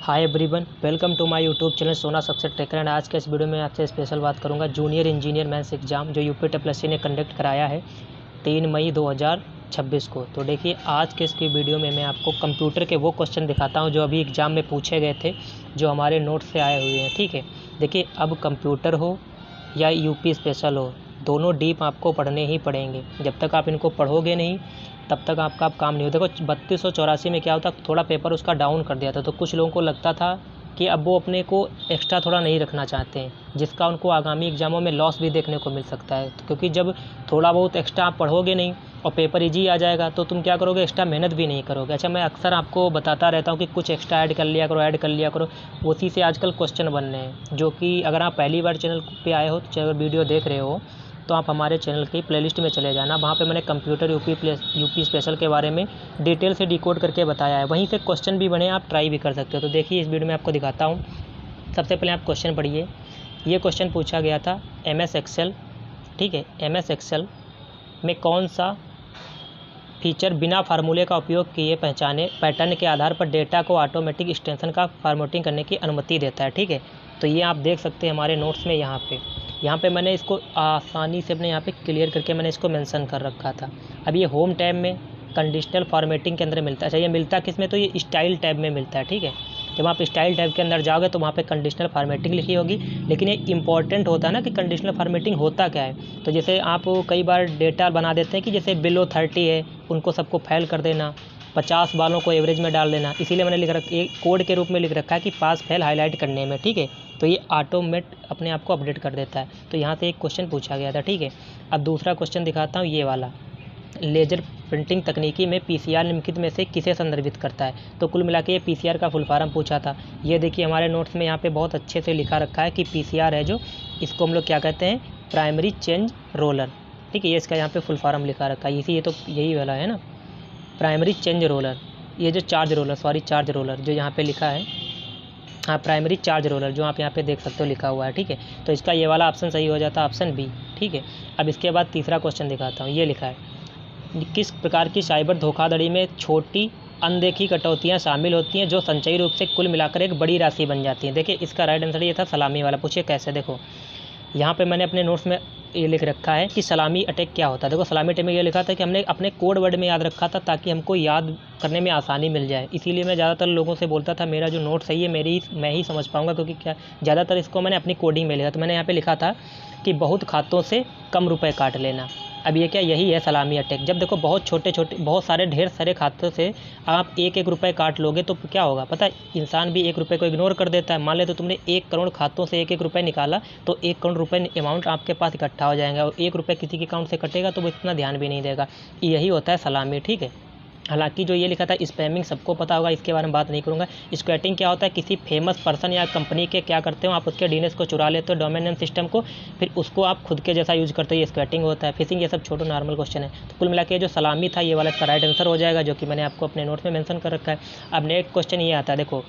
Hi everyone, welcome to my YouTube channel Sona success taker. And आज के इस video में आपसे स्पेशल बात करूंगा जूनियर इंजीनियर मेंस एग्ज़ाम जो यूपीटीसीएस ने कंडक्ट कराया है 3 मई 2026 को। तो देखिए आज के इसकी वीडियो में मैं आपको कंप्यूटर के वो क्वेश्चन दिखाता हूं जो अभी एग्ज़ाम में पूछे गए थे, जो हमारे नोट से आए हुए हैं। ठीक है, देखिए अब कंप्यूटर हो या यूपी स्पेशल हो, दोनों डीप आपको पढ़ने ही पड़ेंगे। जब तक आप इनको पढ़ोगे नहीं तब तक आपका काम नहीं हो। देखो 3284 में क्या होता, थोड़ा पेपर उसका डाउन कर दिया था, तो कुछ लोगों को लगता था कि अब वो अपने को एक्स्ट्रा थोड़ा नहीं रखना चाहते हैं, जिसका उनको आगामी एग्ज़ामों में लॉस भी देखने को मिल सकता है। तो क्योंकि जब थोड़ा बहुत एक्स्ट्रा आप पढ़ोगे नहीं और पेपर इजी आ जाएगा तो तुम क्या करोगे, एक्स्ट्रा मेहनत भी नहीं करोगे। अच्छा, मैं अक्सर आपको बताता रहता हूँ कि कुछ एक्स्ट्रा ऐड कर लिया करो। उसी से आजकल क्वेश्चन बन रहे हैं, जो कि अगर आप पहली बार चैनल पे आए हो तो अगर वीडियो देख रहे हो तो आप हमारे चैनल की प्लेलिस्ट में चले जाना। वहाँ पे मैंने कंप्यूटर यूपी स्पेशल के बारे में डिटेल से डिकोड करके बताया है। वहीं से क्वेश्चन भी बने, आप ट्राई भी कर सकते हो। तो देखिए इस वीडियो में आपको दिखाता हूँ। सबसे पहले आप क्वेश्चन पढ़िए। ये क्वेश्चन पूछा गया था MS एक्सेल। ठीक है, MS एक्सेल में कौन सा फीचर बिना फार्मूले का उपयोग किए पहचाने पैटर्न के आधार पर डेटा को ऑटोमेटिक एक्सटेंशन का फॉर्मेटिंग करने की अनुमति देता है। ठीक है, तो ये आप देख सकते हैं हमारे नोट्स में। यहाँ पे मैंने इसको आसानी से अपने यहाँ पे क्लियर करके मैंने इसको मेंशन कर रखा था। अब ये होम टैब में कंडीशनल फॉर्मेटिंग के अंदर मिलता है। अच्छा, ये मिलता किस में, तो ये स्टाइल टैब में मिलता है। ठीक है, जब आप स्टाइल टैब के अंदर जाओगे तो वहाँ पे कंडीशनल फॉर्मेटिंग लिखी होगी। लेकिन ये इंपॉर्टेंट होता है ना कि कंडीशनल फॉर्मेटिंग होता क्या है। तो जैसे आप कई बार डेटा बना देते हैं कि जैसे बिलो 30 है उनको सबको फैल कर देना, 50 वालों को एवरेज में डाल देना। इसीलिए मैंने एक कोड के रूप में लिख रखा है कि पास फेल हाईलाइट करने में। ठीक है, तो ये ऑटोमेट अपने आप को अपडेट कर देता है। तो यहाँ से एक क्वेश्चन पूछा गया था। ठीक है, अब दूसरा क्वेश्चन दिखाता हूँ, ये वाला। लेजर प्रिंटिंग तकनीकी में PCR निम्नलिखित में से किसे संदर्भित करता है। तो कुल मिला के ये PCR का फुल फॉर्म पूछा था। ये देखिए हमारे नोट्स में यहाँ पे बहुत अच्छे से लिखा रखा है कि PCR है जो, इसको हम लोग क्या कहते हैं, प्राइमरी चेंज रोलर। ठीक है, ये इसका यहाँ पे फुल फॉर्म लिखा रखा है। ये तो यही वाला है ना, प्राइमरी चेंज रोलर। ये जो चार्ज रोलर जो यहाँ पे लिखा है, हाँ प्राइमरी चार्ज रोलर, जो आप यहाँ पे देख सकते हो लिखा हुआ है। ठीक है, तो इसका ये वाला ऑप्शन सही हो जाता है, ऑप्शन बी। ठीक है, अब इसके बाद तीसरा क्वेश्चन दिखाता हूँ। ये लिखा है, किस प्रकार की साइबर धोखाधड़ी में छोटी अनदेखी कटौतियाँ शामिल होती हैं जो संचयी रूप से कुल मिलाकर एक बड़ी राशि बन जाती हैं। देखिए इसका राइट आंसर ये था सलामी वाला। पूछिए कैसे। देखो यहाँ पे मैंने अपने नोट्स में ये लिख रखा है कि सलामी अटैक क्या होता है। देखो सलामी अटैक में ये लिखा था कि हमने अपने कोड वर्ड में याद रखा था ताकि हमको याद करने में आसानी मिल जाए। इसीलिए मैं ज़्यादातर लोगों से बोलता था मेरा जो नोट सही है मैं ही समझ पाऊँगा, क्योंकि क्या ज़्यादातर इसको मैंने अपनी कोडिंग में लिखा। तो मैंने यहाँ पे लिखा था कि बहुत खातों से कम रुपए काट लेना। अब ये क्या, यही है सलामी अटैक। जब देखो बहुत सारे ढेर सारे खातों से आप एक रुपये काट लोगे तो क्या होगा पता है, इंसान भी 1 रुपये को इग्नोर कर देता है। मान ले तो तुमने 1 करोड़ खातों से 1 रुपये निकाला तो 1 करोड़ रुपये अमाउंट आपके पास इकट्ठा हो जाएगा, और 1 रुपये किसी के अकाउंट से कटेगा तो वो इतना ध्यान भी नहीं देगा। यही होता है सलामी। ठीक है, हालांकि जो ये लिखा था स्पैमिंग सबको पता होगा, इसके बारे में बात नहीं करूँगा। स्क्वैटिंग क्या होता है, किसी फेमस पर्सन या कंपनी के क्या करते हो आप, उसके डीएनएस को चुरा लेते हो, डोमेन नेम सिस्टम को, फिर उसको आप खुद के जैसा यूज़ करते हो, ये स्क्वैटिंग होता है। फिशिंग ये सब छोटो नॉर्मल क्वेश्चन है। तो कुल मिला के जो सलामी था ये वाला इसका राइट आंसर हो जाएगा, जो कि मैंने आपको अपने नोट्स में मेंशन कर रखा है। अब नेक्स्ट क्वेश्चन ये आता है, देखो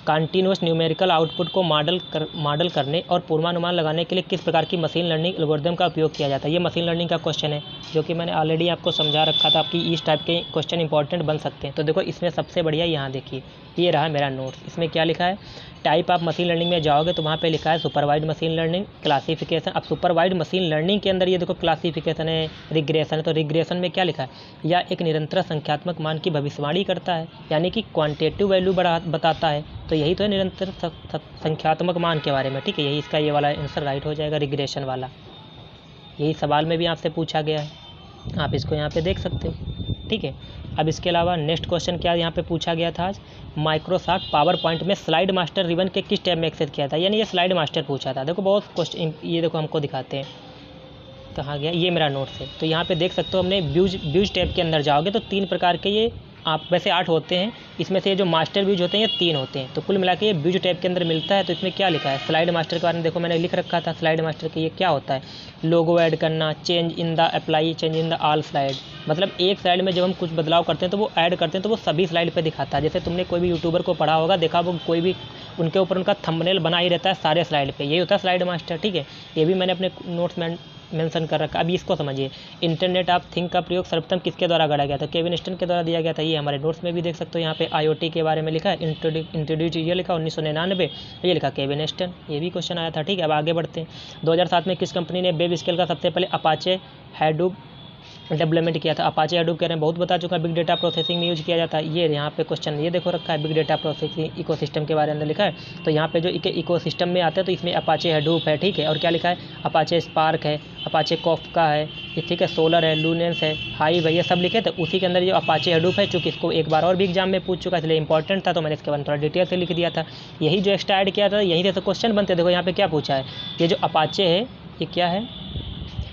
कंटीन्यूअस न्यूमेरिकल आउटपुट को मॉडल करने और पूर्वानुमान लगाने के लिए किस प्रकार की मशीन लर्निंग एल्गोरिदम का उपयोग किया जाता है। ये मशीन लर्निंग का क्वेश्चन है, जो कि मैंने ऑलरेडी आपको समझा रखा था। आपकी इस टाइप के क्वेश्चन इंपॉर्टेंट बन सकते हैं। तो देखो इसमें सबसे बढ़िया यहाँ देखिए, ये रहा मेरा नोट्स। इसमें क्या लिखा है, टाइप आप मशीन लर्निंग में जाओगे तो वहाँ पे लिखा है सुपरवाइज्ड मशीन लर्निंग क्लासिफिकेशन। अब सुपरवाइज्ड मशीन लर्निंग के अंदर ये देखो क्लासिफिकेशन है, रिग्रेशन है। तो रिग्रेशन में क्या लिखा है, या एक निरंतर संख्यात्मक मान की भविष्यवाणी करता है, यानी कि क्वांटिटेटिव वैल्यू बताता है। तो यही तो है निरंतर संख्यात्मक मान के बारे में। ठीक है, यही इसका ये वाला आंसर राइट हो जाएगा, रिग्रेशन वाला। यही सवाल में भी आपसे पूछा गया है, आप इसको यहाँ पे देख सकते हो। ठीक है, अब इसके अलावा नेक्स्ट क्वेश्चन क्या यहाँ पे पूछा गया था आज, माइक्रोसॉफ्ट पावर पॉइंट में स्लाइड मास्टर रिबन के किस टैब में एक्सेस किया था। यानी ये स्लाइड मास्टर पूछा था। देखो बहुत क्वेश्चन, ये देखो हमको दिखाते हैं कहाँ गया, ये मेरा नोट्स है। तो यहाँ पे देख सकते हो, हमने व्यूज टैब के अंदर जाओगे तो 3 प्रकार के ये आप वैसे 8 होते हैं, इसमें से ये जो मास्टर व्यूज होते हैं ये 3 होते हैं। तो कुल मिला के ये व्यूज टैब के अंदर मिलता है। तो इसमें क्या लिखा है, स्लाइड मास्टर के बारे में देखो मैंने लिख रखा था। स्लाइड मास्टर के ये क्या होता है, लोगो ऐड करना, change in the apply, change in the all slide. मतलब एक स्लाइड में जब हम कुछ बदलाव करते हैं तो वो ऐड करते हैं तो वो सभी स्लाइड पे दिखाता है। जैसे तुमने कोई भी यूट्यूबर को पढ़ा होगा, देखा वो कोई भी उनके ऊपर उनका थंबनेल बना ही रहता है सारे स्लाइड पे, यही होता है स्लाइड मास्टर, ठीक है। ये भी मैंने अपने नोट्स में मेंशन कर रखा। अभी इसको समझिए, इंटरनेट ऑफ थिंग का प्रयोग सर्वप्रथम किसके द्वारा गढ़ा गया था? केविन स्टन के द्वारा दिया गया था। ये हमारे नोट्स में भी देख सकते हो, यहाँ पे IoT के बारे में लिखा है, इंट्रोड्यूस ये लिखा 1999, ये लिखा केविन स्टन, ये भी क्वेश्चन आया था, ठीक है। अब आगे बढ़ते हैं। 2007 में किस कंपनी ने वेब स्केल का सबसे पहले अपाचे हैडूप डेवलपमेंट किया था? अपाचे हैडूप कह रहे हैं, बहुत बता चुका है, बिग डेटा प्रोसेसिंग में यूज किया जाता है। ये यहाँ पे क्वेश्चन ये देखो रखा है, बिग डेटा प्रोसेसिंग इकोसिस्टम के बारे में लिखा है। तो यहाँ पे जो इकोसिस्टम में आते हैं तो इसमें अपाचे हैडूप है, ठीक है। और क्या लिखा है? अपाचे स्पार्क है, अपाचे कॉफका है, ठीक है, सोलर है, लूनेंस है, हाइव है, ये सब लिखे थे। उसी के अंदर जो अपाचे हैडूप है, चूँकि इसको एक बार और भी एग्जाम में पूछ चुका है, इसलिए इंपॉर्टेंट था, तो मैंने इसके बारे में थोड़ा डिटेल से लिख दिया था। यही जो एक्स्ट्रा ऐड किया था, यहीं से क्वेश्चन बनते। देखो यहाँ पे क्या पूछा है, ये जो अपाचे है ये क्या है?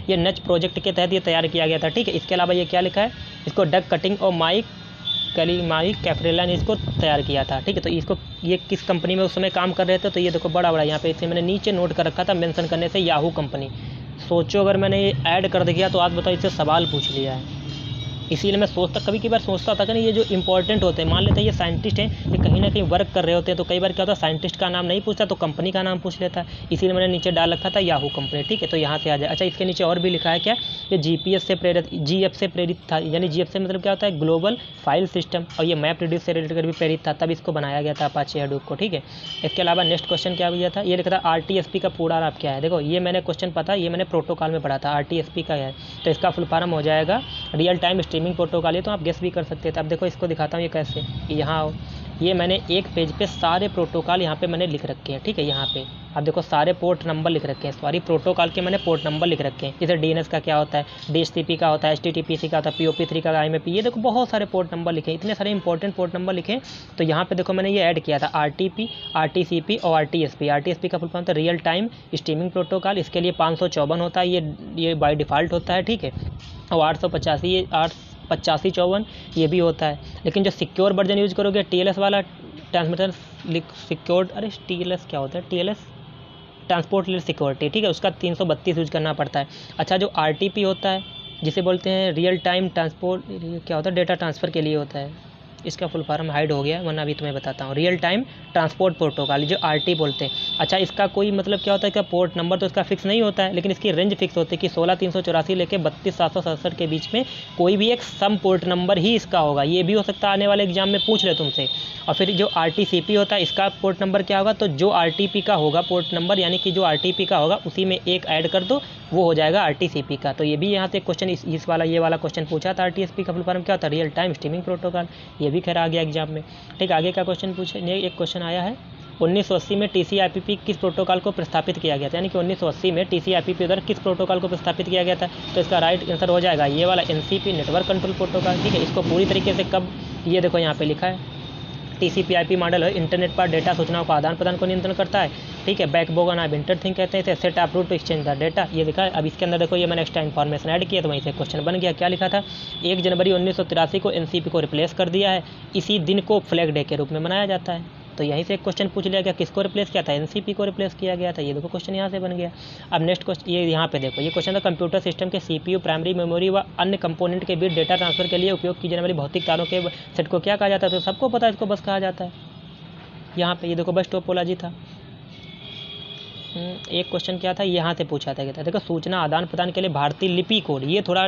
ये नच प्रोजेक्ट के तहत ये तैयार किया गया था, ठीक है। इसके अलावा ये क्या लिखा है? इसको डग कटिंग और माइक कैफ्रेला ने इसको तैयार किया था, ठीक है। तो इसको ये किस कंपनी में उस समय काम कर रहे थे? तो ये देखो बड़ा यहाँ पे इसे मैंने नीचे नोट कर रखा था मेंशन करने से, याहू कंपनी। सोचो अगर मैंने ये ऐड कर दिया तो आज बताओ इससे सवाल पूछ लिया है। इसीलिए मैं कभी बार सोचता था कि नहीं, ये जो इंपॉर्टेंट होते हैं, मान लेते हैं ये साइंटिस्ट हैं, ये कहीं ना कहीं वर्क कर रहे होते हैं, तो कई बार क्या होता है साइंटिस्ट का नाम नहीं पूछता तो कंपनी का नाम पूछ लेता है। इसीलिए मैंने नीचे डाल रखा था याहू कंपनी, ठीक है। तो यहाँ से आ जाए। अच्छा, इसके नीचे और भी लिखा है क्या? ये GPS से प्रेरित, GF से प्रेरित था, यानी GF से मतलब क्या होता है? Global file system. और ये मैप रिड्यूस से रिलेटेड भी प्रेरित था, तब इसको बनाया गया था अपाचे हैडूप को, ठीक है। इसके अलावा नेक्स्ट क्वेश्चन क्या दिया था? ये लिखा था RTSP का पूरा नाम क्या है? देखो ये मैंने क्वेश्चन पता, ये मैंने प्रोटोकॉल में पढ़ा था, RTSP का है। तो इसका फुल फॉर्म हो जाएगा रियल टाइम स्ट्रीमिंग प्रोटोकॉल। ये तो आप गेस भी कर सकते थे। अब देखो इसको दिखाता हूँ ये कैसे। यहाँ आओ, ये मैंने एक पेज पे सारे प्रोटोकॉल यहाँ पे मैंने लिख रखे हैं, ठीक है। यहाँ पे अब देखो सारे पोर्ट नंबर लिख रखे हैं, सॉरी प्रोटोकॉल के मैंने पोर्ट नंबर लिख रखे हैं। जैसे DNS का क्या होता है, DHCP का होता है, HTTPC का होता है, POP3 का, IMAP, ये देखो बहुत सारे पोर्ट नंबर लिखे, इतने सारे इंपॉर्टेंट पोर्ट नंबर लिखे। तो यहाँ पे देखो मैंने ये ऐड किया था RTP, RTCP और RTSP। RTSP का फुल फॉर्म होता है रियल टाइम स्ट्रीमिंग प्रोटोकॉल। इसके लिए 554 होता है, ये बाय डिफ़ॉल्ट होता है, ठीक है। और 885 ये 8554 ये भी होता है। लेकिन जो सिक्योर वर्जन यूज़ करोगे TLS वाला, ट्रांसमिटर सिक्योर्ड, अरे TLS क्या होता है? TLS ट्रांसपोर्ट लेयर सिक्योरिटी, ठीक है, उसका 332 यूज़ करना पड़ता है। अच्छा, जो RTP होता है जिसे बोलते हैं रियल टाइम ट्रांसपोर्ट, क्या होता है? डेटा ट्रांसफ़र के लिए होता है। इसका फुल फॉर्म हाइड हो गया, वरना अभी तुम्हें बताता हूँ। रियल टाइम ट्रांसपोर्ट प्रोटोकॉल, जो RT बोलते हैं। अच्छा, इसका कोई मतलब क्या होता है? क्या पोर्ट नंबर तो इसका फिक्स नहीं होता है, लेकिन इसकी रेंज फिक्स होती है कि 16384 लेके 32767 के बीच में कोई भी एक सम पोर्ट नंबर ही इसका होगा। ये भी हो सकता है आने वाले एग्जाम में पूछ ले तुमसे। और फिर जो RTCP होता है, इसका पोर्ट नंबर क्या होगा? तो जो RTP का होगा पोर्ट नंबर, यानी कि जो RTP का होगा उसी में एक ऐड कर दो, वो हो जाएगा RTCP का। तो ये भी यहाँ से क्वेश्चन इस वाला ये वाला क्वेश्चन पूछा था। RTSP का फुल फॉर्म क्या होता है? Real time streaming protocol. ये भी खैर आ गया एग्जाम में, ठीक। आगे का क्वेश्चन पूछे, एक क्वेश्चन आया है 1980 में TCP/IP किस प्रोटोकॉल को प्रस्तावित किया गया था? यानी कि 1980 में TCP/IP द्वारा किस प्रोटोकॉल को प्रस्तावित किया गया था? तो इसका राइट आंसर हो जाएगा ये वाला NCP, नेटवर्क कंट्रोल प्रोटोकॉल, ठीक है। इसको पूरी तरीके से कब, ये देखो यहाँ पे लिखा है TCP/IP मॉडल है, इंटरनेट पर डेटा सूचनाओं का आदान प्रदान को नियंत्रण करता है, ठीक है। बैकबोन ऑफ इंटरथिंग कहते हैं इसे, set of rules to exchange the data, ये लिखा है। अब इसके अंदर देखो ये मैंने एक्स्ट्रा इन्फॉर्मेशन ऐड किया तो वहीं से क्वेश्चन बन गया। क्या लिखा था? 1 जनवरी 1983 को NCP को रिप्लेस कर दिया है, इसी दिन को फ्लैग डे के रूप में मनाया जाता है। तो यहीं से एक क्वेश्चन पूछ लिया गया, किसको रिप्लेस किया था? NCP को रिप्लेस किया गया था। ये देखो क्वेश्चन यहाँ से बन गया। अब नेक्स्ट क्वेश्चन, ये यहाँ पे देखो, ये क्वेश्चन था कंप्यूटर सिस्टम के CPU, प्राइमरी मेमोरी व अन्य कंपोनेंट के बीच डेटा ट्रांसफर के लिए उपयोग की जाने वाली भौतिक तारों के सेट को क्या कहा जाता है? तो सबको पता है, इसको बस कहा जाता है। यहाँ पे ये देखो बस टोपोलॉजी था। एक क्वेश्चन क्या था, यहाँ से पूछा था, क्या था? देखो सूचना आदान प्रदान के लिए भारतीय लिपि कोड, ये थोड़ा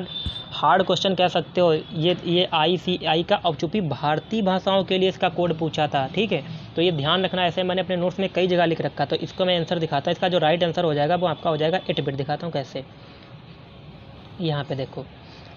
हार्ड क्वेश्चन कह सकते हो। ये ICI का औपचूपी भारतीय भाषाओं के लिए इसका कोड पूछा था, ठीक है। तो ये ध्यान रखना, ऐसे मैंने अपने नोट्स में कई जगह लिख रखा। तो इसको मैं आंसर दिखाता हूँ, इसका जो राइट आंसर हो जाएगा वो आपका हो जाएगा 8 बिट। दिखाता हूँ कैसे। यहाँ पे देखो,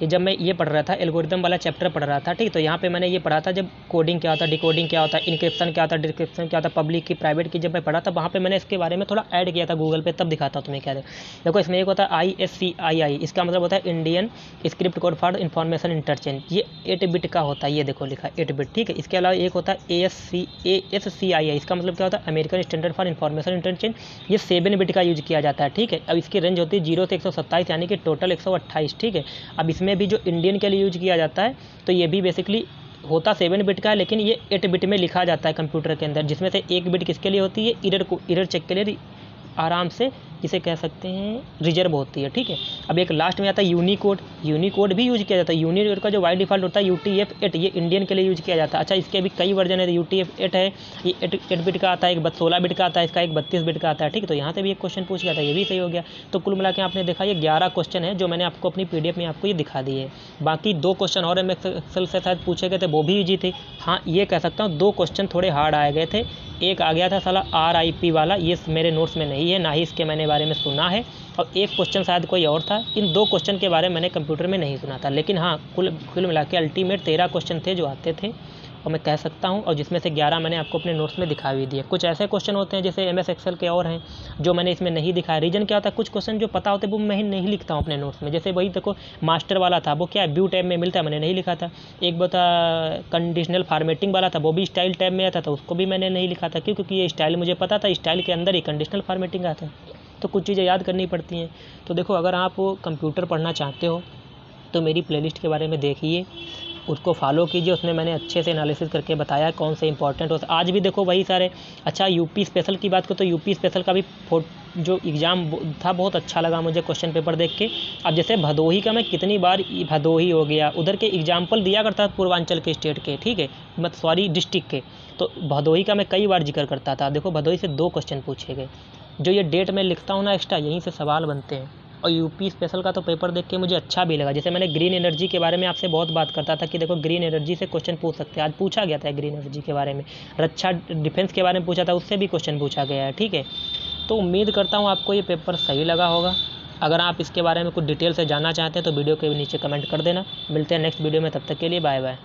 ये जब मैं ये पढ़ रहा था, एल्गोरिदम वाला चैप्टर पढ़ रहा था, ठीक। तो यहाँ पे मैंने ये पढ़ा था जब कोडिंग क्या होता है, डिकोडिंग क्या होता है, इनक्रिप्शन क्या होता है, डिक्रिप्शन क्या होता है, पब्लिक की प्राइवेट की, जब मैं पढ़ा था वहाँ पे मैंने इसके बारे में थोड़ा ऐड किया था गूगल पे, तब दिखाता हूँ तुम्हें क्या है। देखो इसमें एक होता है ISCII, इसका मतलब होता है Indian script code for information interchange, ये 8 बिट का होता है। ये देखो लिखा 8 बिट, ठीक है। इसके अलावा एक होता है ASCII, इसका मतलब क्या होता है? American standard for information interchange, ये 7 बिट का यूज किया जाता है, ठीक है। अब इसकी रेंज होती है 0 से 127, यानी कि टोटल 128, ठीक है। अब इसमें भी जो इंडियन के लिए यूज किया जाता है, तो ये भी बेसिकली होता 7 बिट का है, लेकिन ये 8 बिट में लिखा जाता है कंप्यूटर के अंदर, जिसमें से 1 बिट किसके लिए होती है? एरर चेक के लिए, आराम से जिसे कह सकते हैं रिजर्व होती है, ठीक है। अब एक लास्ट में आता है यूनिकोड। यूनिकोड भी यूज किया जाता है। यूनिकोड का जो बाय डिफ़ॉल्ट होता है UTF-8, ये इंडियन के लिए यूज किया जाता है। अच्छा, इसके भी कई वर्जन है। UTF-8 है, ये 8 बिट का आता है, एक 16 बिट का आता है, इसका एक 32 बिट का आता है, ठीक है। तो यहाँ से भी एक क्वेश्चन पूछ गया था, ये भी सही हो गया। तो कुल मिला के आपने देखा ये 11 क्वेश्चन है जो मैंने आपको अपनी PDF में आपको ये दिखा दिए है। बाकी 2 क्वेश्चन और MS एक्सेल से शायद पूछे गए थे, वो भी ईजी थे। हाँ, ये कह सकता हूँ 2 क्वेश्चन थोड़े हार्ड आए गए थे। एक आ गया था साला RIP वाला, ये मेरे नोट्स में नहीं है, ना ही इसके मैंने बारे में सुना है, और एक क्वेश्चन शायद कोई और था। इन 2 क्वेश्चन के बारे में मैंने कंप्यूटर में नहीं सुना था। लेकिन हाँ, कुल मिला के अल्टीमेट 13 क्वेश्चन थे जो आते थे, और मैं कह सकता हूँ, और जिसमें से 11 मैंने आपको अपने नोट्स में दिखा भी दिए। कुछ ऐसे क्वेश्चन होते हैं जैसे MS एक्सेल के और हैं जो मैंने इसमें नहीं दिखाया। रीज़न क्या होता है, कुछ क्वेश्चन जो पता होते हैं वो मैं नहीं लिखता हूँ अपने नोट्स में। जैसे वही देखो, मास्टर वाला था, वो क्या है व्यू टैब में मिलता है, मैंने नहीं लिखा था। एक बता कंडीशनल फॉर्मेटिंग वाला था, वो भी स्टाइल टैब में आता था, उसको भी मैंने नहीं लिखा था। क्यों? क्योंकि ये स्टाइल मुझे पता था, स्टाइल के अंदर ही कंडीशनल फॉर्मेटिंग आता है। तो कुछ चीज़ें याद करनी पड़ती हैं। तो देखो, अगर आप कंप्यूटर पढ़ना चाहते हो तो मेरी प्लेलिस्ट के बारे में देखिए, उसको फॉलो कीजिए। उसमें मैंने अच्छे से एनालिसिस करके बताया कौन से इंपॉर्टेंट होता है। आज भी देखो वही सारे। अच्छा, यूपी स्पेशल की बात करो तो यूपी स्पेशल का भी जो एग्ज़ाम था बहुत अच्छा लगा मुझे क्वेश्चन पेपर देख के। अब जैसे भदोही का मैं कितनी बार भदोही हो गया, उधर के एग्जाम्पल दिया करता था पूर्वांचल के स्टेट के, ठीक है, मत सॉरी डिस्ट्रिक्ट के। तो भदोही का मैं कई बार जिक्र करता था। देखो, भदोही से 2 क्वेश्चन पूछे गए। जो ये डेट में लिखता हूँ ना एक्स्ट्रा, यहीं से सवाल बनते हैं। और यूपी स्पेशल का तो पेपर देख के मुझे अच्छा भी लगा। जैसे मैंने ग्रीन एनर्जी के बारे में आपसे बहुत बात करता था कि देखो ग्रीन एनर्जी से क्वेश्चन पूछ सकते हैं, आज पूछा गया था ग्रीन एनर्जी के बारे में। रक्षा डिफेंस के बारे में पूछा था, उससे भी क्वेश्चन पूछा गया है, ठीक है। तो उम्मीद करता हूँ आपको ये पेपर सही लगा होगा। अगर आप इसके बारे में कुछ डिटेल से जानना चाहते हैं तो वीडियो के नीचे कमेंट कर देना। मिलते हैं नेक्स्ट वीडियो में, तब तक के लिए बाय बाय।